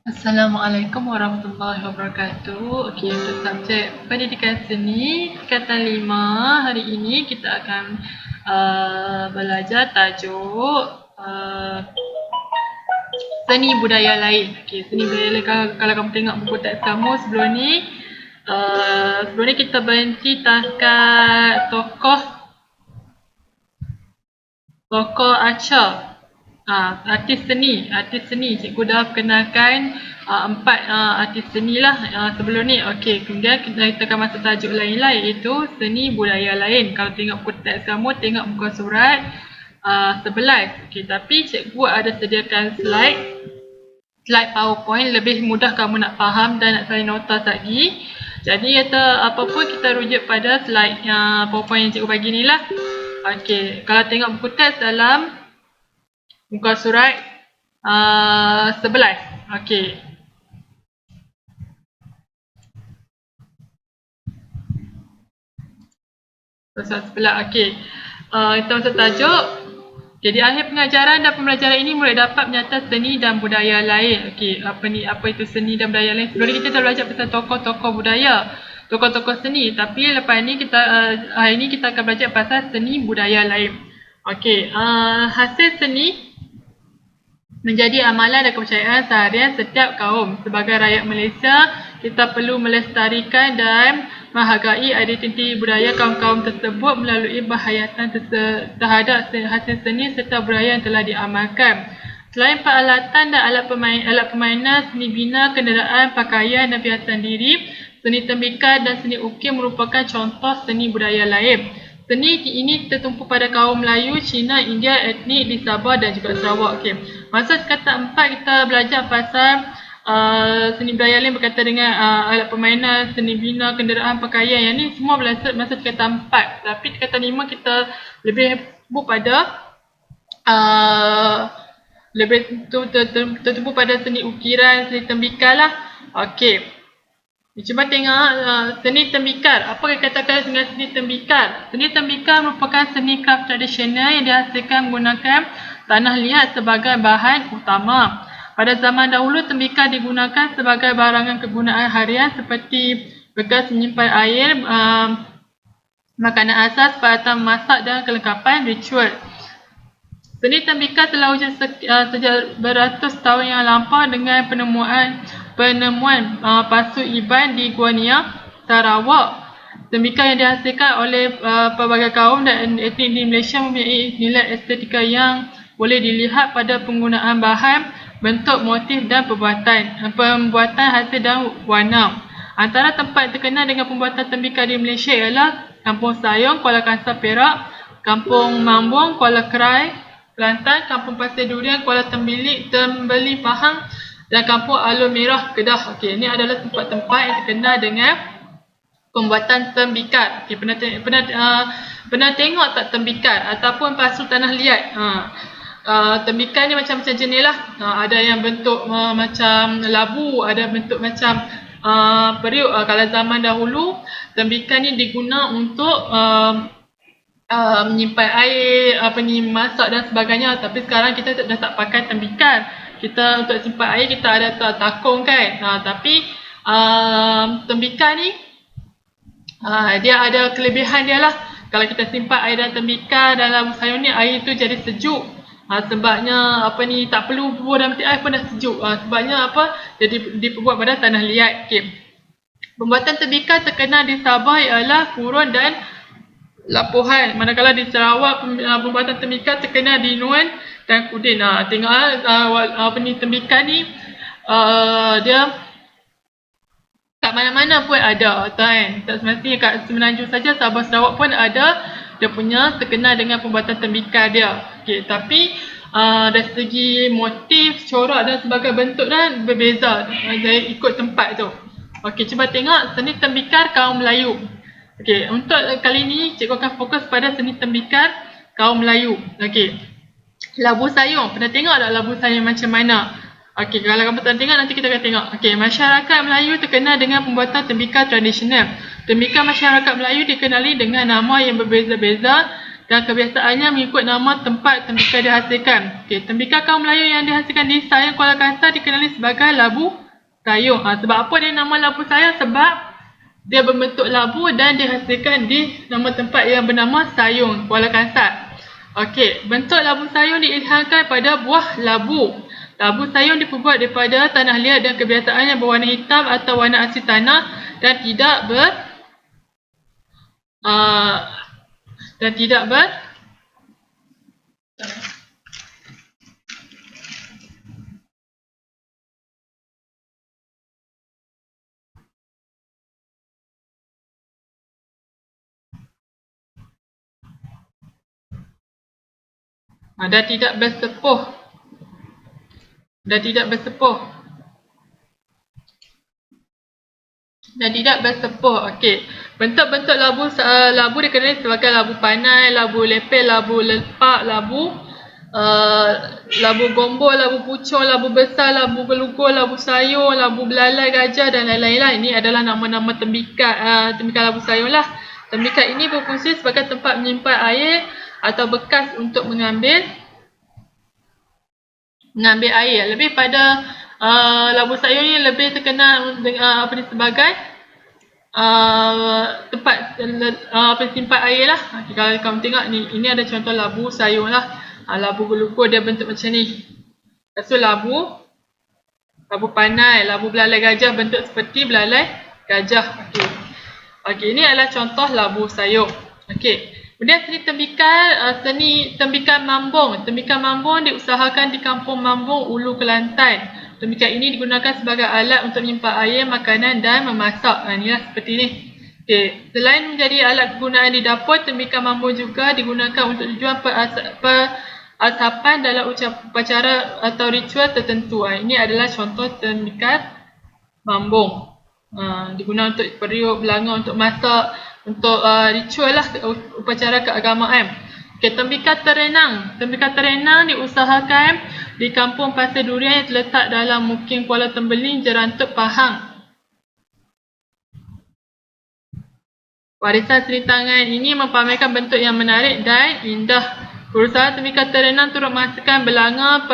Assalamualaikum warahmatullahi wabarakatuh. Okey, untuk subjek pendidikan seni tingkatan 5, hari ini kita akan belajar tajuk seni budaya lain. Okey, seni budaya lain, kalau kamu tengok buku teks kamu sebelum ni, kita berhenti takat tokoh Archer. Artis seni. Cikgu dah kenalkan empat artis seni lah sebelum ni. Okey, kemudian kita akan masuk tajuk lain lah, iaitu seni budaya lain. Kalau tengok buku teks kamu, tengok muka surat 11. Okey, tapi cikgu ada sediakan slide PowerPoint, lebih mudah kamu nak faham dan nak cari notas lagi. Jadi apa pun kita rujuk pada slide PowerPoint yang cikgu bagi ni lah. Okey, kalau tengok buku teks dalam muka surat 11. Okey. Surat 11. Okey. Kita masuk tajuk. Jadi akhir pengajaran dan pembelajaran ini murid dapat menyata seni dan budaya lain. Okey, apa itu seni dan budaya lain? Sebelum ni kita dah belajar pasal tokoh-tokoh budaya, tokoh-tokoh seni, tapi lepas ni hari ni kita akan belajar pasal seni budaya lain. Okey, hasil seni menjadi amalan dan kepercayaan seharian setiap kaum. Sebagai rakyat Malaysia, kita perlu melestarikan dan menghargai identiti budaya kaum-kaum tersebut melalui penghayatan terhadap hasil seni serta budaya yang telah diamalkan. Selain peralatan dan alat permainan, seni bina, kenderaan, pakaian dan perhiasan diri, seni tembikar dan seni ukir merupakan contoh seni budaya lain. Seni ini tertumpu pada kaum Melayu, Cina, India, etnik di Sabah dan juga Sarawak. Okey. Masa kata 4 kita belajar pasal seni budaya lain berkaitan dengan alat permainan, seni bina, kenderaan, pakaian. Yang ni semua belajar masa kata 4. Tapi kata 5 kita lebih pada lebih tertumpu pada seni ukiran, seni tembikar lah. Okey. Cuba tengok seni tembikar. Apa yang dikatakan dengan seni tembikar? Seni tembikar merupakan seni kraft tradisional yang dihasilkan menggunakan tanah liat sebagai bahan utama. Pada zaman dahulu, tembikar digunakan sebagai barangan kegunaan harian seperti bekas menyimpan air, makanan asas, peralatan memasak dan kelengkapan ritual. Seni tembikar telah wujud sejak beratus tahun yang lampau dengan penemuan pasu Iban di Gua Nia, Sarawak. Tembikar yang dihasilkan oleh pelbagai kaum dan etnik di Malaysia mempunyai nilai estetika yang boleh dilihat pada penggunaan bahan, bentuk, motif dan pembuatan hasil dan warna. Antara tempat terkenal dengan pembuatan tembikar di Malaysia ialah Kampung Sayong, Kuala Kangsar, Perak, Kampung Mambung, Kuala Kerai, Kelantan, Kampung Pasir Durian, Kuala Tembeli, Pahang dan Kampung Alun Merah, Kedah. Okey, ini adalah tempat-tempat yang terkenal dengan pembuatan tembikar. Okey, pernah tengok tak tembikar ataupun pasu tanah liat? Tembikar ni macam-macam jenis lah. Ada yang bentuk macam labu, ada bentuk macam periuk. Kalau zaman dahulu, tembikar ni diguna untuk menyimpan air, masak dan sebagainya. Tapi sekarang kita dah tak pakai tembikar. Kita untuk simpan air kita ada takung kan. Tapi tembikar ni dia ada kelebihan dia lah. Kalau kita simpan air dalam tembikar dalam sayur ni, air tu jadi sejuk. Sebabnya tak perlu bubuh dalam air pun dah sejuk. Sebabnya jadi diperbuat pada tanah liat. Okay. Pembuatan tembikar terkenal di Sabah ialah Purun dan Lapuhan. Manakala di Sarawak pembuatan tembikar terkenal di Nuan dan Kudin. Tengok tembikar ni dia kat mana-mana pun ada kan. Tak semestinya kat Semenanjung saja, Sabah Sarawak pun ada dia punya terkenal dengan pembuatan tembikar dia. Okey, tapi dari segi motif, corak dan sebagai bentuk dan berbeza ikut tempat tu. Okey, cuba tengok seni tembikar kaum Melayu. Okey, untuk kali ni cikgu akan fokus pada seni tembikar kaum Melayu. Okey. Labu sayung. Pernah tengok tak labu sayung macam mana? Okey, kalau kamu tak tengok nanti kita akan tengok. Okey, masyarakat Melayu terkenal dengan pembuatan tembikar tradisional. Tembikar masyarakat Melayu dikenali dengan nama yang berbeza-beza dan kebiasaannya mengikut nama tempat tembikar dihasilkan. Okey, tembikar kaum Melayu yang dihasilkan di Sayong, Kuala Kangsar dikenali sebagai labu sayong. Sebab apa dia nama labu sayong? Sebab dia berbentuk labu dan dihasilkan di nama tempat yang bernama Sayong, Kuala Kangsar. Okey, bentuk labu sayong diilhamkan pada buah labu. Labu sayong diperbuat daripada tanah liat dan kebiasaannya berwarna hitam atau warna asli tanah dan tidak bersepuh. Okey. Bentuk-bentuk labu dikenali sebagai labu panai, labu lepel, labu lepak, labu gombol, labu pucung, labu besar, labu gelugur, labu sayur, labu belalai gajah dan lain-lain lah. Ini adalah nama-nama tembikar labu sayur lah. Tembikar ini berfungsi sebagai tempat menyimpan air atau bekas untuk mengambil air. Lebih pada labu sayur ni lebih terkenal dengan sebagai tempat simpan air lah. Kalau kamu tengok ni, ini ada contoh labu sayur lah. Labu gelugur dia bentuk macam ni. Lepas tu labu panai, labu belalai gajah bentuk seperti belalai gajah. Okey, ini adalah contoh labu sayur. Okey. Kemudian seni tembikar mambung. Tembikar mambung diusahakan di Kampung Mambung, Ulu Kelantan. Tembikar ini digunakan sebagai alat untuk menyimpan air, makanan dan memasak. Inilah seperti ni. Okey, selain menjadi alat kegunaan di dapur, tembikar mambung juga digunakan untuk tujuan perasapan dalam upacara atau ritual tertentu. Ini adalah contoh tembikar mambung. Digunakan untuk periuk, belanga, untuk masak, untuk ritual lah, upacara keagamaan. Okay, tembikar terenang. Tembikar terenang diusahakan di Kampung Pasir Durian yang terletak dalam Mukim Kuala Tembeling, Jerantuk, Pahang. Warisan seni tangan ini mempamerkan bentuk yang menarik dan indah. Perusahaan tembikar terenang turut menghasilkan belanga,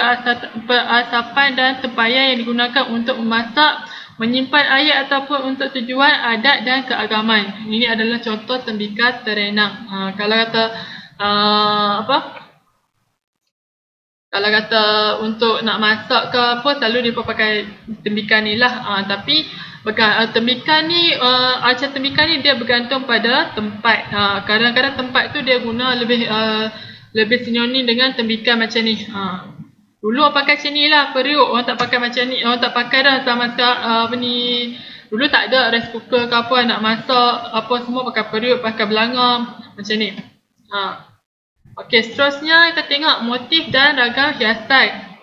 perasapan dan tempayan yang digunakan untuk memasak, menyimpan air ataupun untuk tujuan adat dan keagamaan. Ini adalah contoh tembikar terenang. Kalau kata untuk nak masak ke apa, selalu dia pakai tembikar ni lah. Tapi tembikar ni, acar tembikar ni dia bergantung pada tempat. Kadang-kadang tempat tu dia guna lebih sinonim dengan tembikar macam ni. Dulu orang pakai macam ni lah, periuk. Orang tak pakai macam ni. Orang tak pakai dah sama ni. Dulu tak ada rice cooker ke apa, nak masak apa semua pakai periuk, pakai belanga macam ni. Okey, seterusnya kita tengok motif dan ragam hiasan.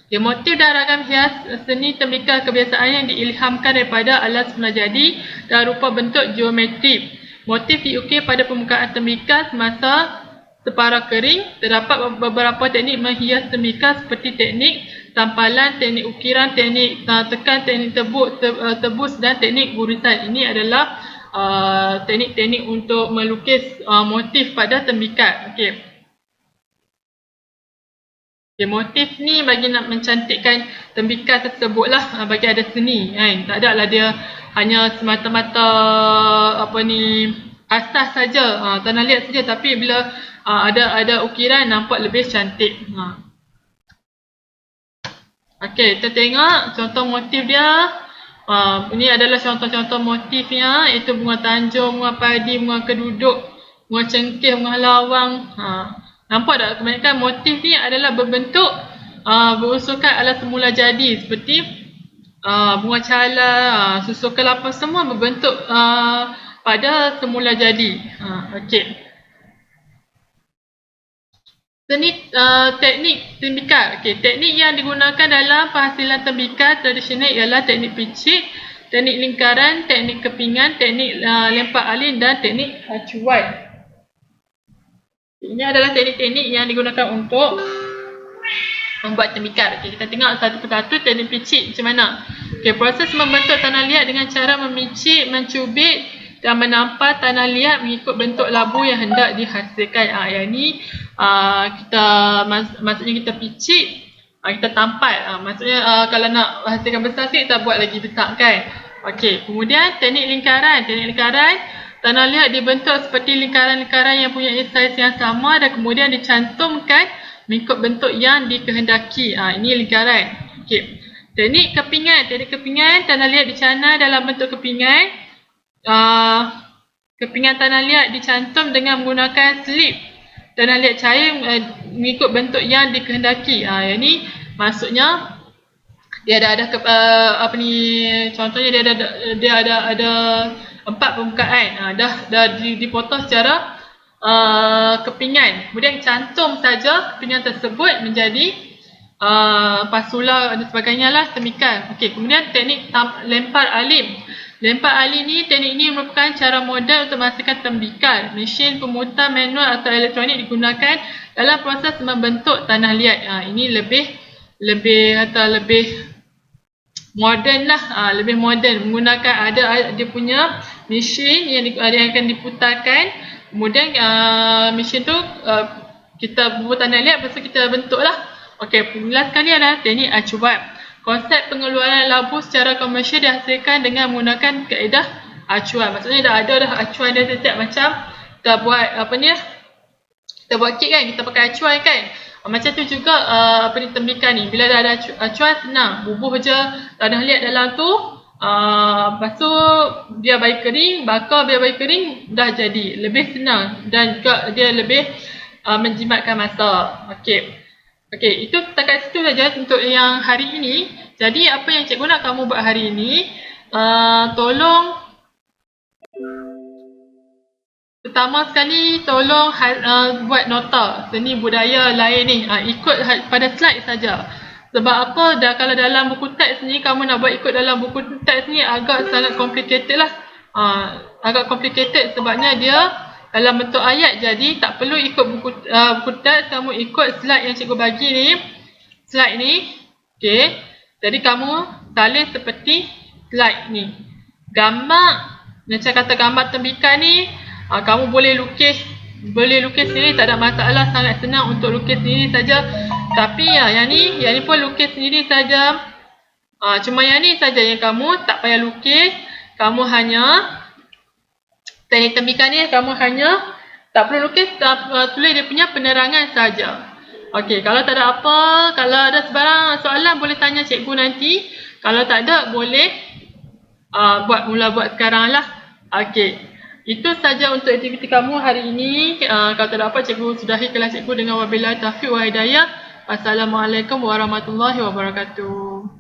Okay, motif dan ragam hias seni tembikar kebiasaan yang diilhamkan daripada alat semula jadi dan rupa bentuk geometrik. Motif diukir pada permukaan tembikar semasa separa kering. Terdapat beberapa teknik menghias tembikar seperti teknik tampalan, teknik ukiran, teknik tekan, teknik tebus dan teknik gurisan. Ini adalah teknik-teknik untuk melukis motif pada tembikar. Okey. Motif ni bagi nak mencantikkan tembikar tersebut lah, bagi ada seni kan. Tak ada lah dia hanya semata-mata asas saja, tanah liat saja, tapi bila ada ukiran nampak lebih cantik. Okey, kita tengok contoh motif dia. Ini adalah contoh-contoh motifnya, iaitu bunga tanjung, bunga padi, bunga keduduk, bunga cengkeh, bunga lawang. Nampak tak? Kebanyakan motif ni adalah berbentuk berunsurkan alat semula jadi, seperti bunga cala, susu kelapa, semua berbentuk pada semula jadi. Okey. Teknik tembikar. Okey, teknik yang digunakan dalam penghasilan tembikar tradisional ialah teknik picit, teknik lingkaran, teknik kepingan, teknik lempak alin dan teknik acuan. Ini adalah teknik-teknik yang digunakan untuk membuat tembikar. Okey, kita tengok satu persatu teknik picit macam mana. Okey, proses membentuk tanah liat dengan cara memicit, mencubit dan menampal tanah liat mengikut bentuk labu yang hendak dihasilkan. Yang ni kita maksudnya kita picit, kita tampal. Maksudnya kalau nak hasilkan besar sikit, kita buat lagi besar kan. Okey, kemudian teknik lingkaran. Teknik lingkaran, tanah liat dibentuk seperti lingkaran-lingkaran yang punya saiz yang sama dan kemudian dicantumkan mengikut bentuk yang dikehendaki. Ini lingkaran. Okey. Teknik kepingan. Teknik kepingan, tanah liat dicanang dalam bentuk kepingan. Kepingan tanah liat dicantum dengan menggunakan slip tanah liat cair mengikut bentuk yang dikehendaki. Yang ni maksudnya dia ada contohnya dia ada 4 permukaan. Dah dipotong secara kepingan. Kemudian cantum saja kepingan tersebut menjadi pasula dan sebagainya lah, demikian. Okey, kemudian teknik lempar alim. Lempar alim ni, teknik ini merupakan cara moden untuk menghasilkan tembikar. Mesin pemutar manual atau elektronik digunakan dalam proses membentuk tanah liat. Ini lebih moden lah, lebih moden, menggunakan ada dia punya mesin yang akan diputarkan. Kemudian mesin tu kita buat tanah liat, lepas tu kita bentuk lah. Okey, penjelasan kali adalah teknik acuan. Konsep pengeluaran labu secara komersial dihasilkan dengan menggunakan kaedah acuan. Maksudnya dah ada acuan dia setiap macam kita buat kita buat kek kan, kita pakai acuan kan. Macam tu juga tembikan ni, bila dah ada acuan senang, bubuh je tanah liat dalam tu, lepas tu dia bagi kering, bakar biar bagi kering, dah jadi, lebih senang dan juga dia lebih menjimatkan masa. Okey, itu setakat situ saja untuk yang hari ini. Jadi apa yang cikgu nak kamu buat hari ini, tolong pertama sekali tolong buat nota seni budaya lain ni, ikut pada slide saja. Sebab apa, kalau dalam buku teks ni kamu nak buat ikut dalam buku teks ni agak sangat complicated lah. Agak complicated sebabnya dia dalam bentuk ayat, jadi tak perlu ikut buku teks, kamu ikut slide yang cikgu bagi ni. Slide ni, okey. Jadi kamu salin seperti slide ni. Gambar, macam kata gambar tembikan ni, kamu boleh lukis sendiri, tak ada masalah, sangat senang untuk lukis sendiri saja. Tapi yang ni pun lukis sendiri saja. Cuma yang ni saja yang kamu tak payah lukis, kamu hanya teknik tembikan ni kamu hanya tak perlu lukis, tulis dia punya penerangan saja. Okey, kalau tak ada apa, kalau ada sebarang soalan boleh tanya cikgu nanti. Kalau tak ada boleh buat sekarang lah. Okey. Itu saja untuk aktiviti kamu hari ini. Kalau tak ada apa, cikgu sudahi kelas cikgu dengan wabillahi taufiq wa hidayah. Assalamualaikum warahmatullahi wabarakatuh.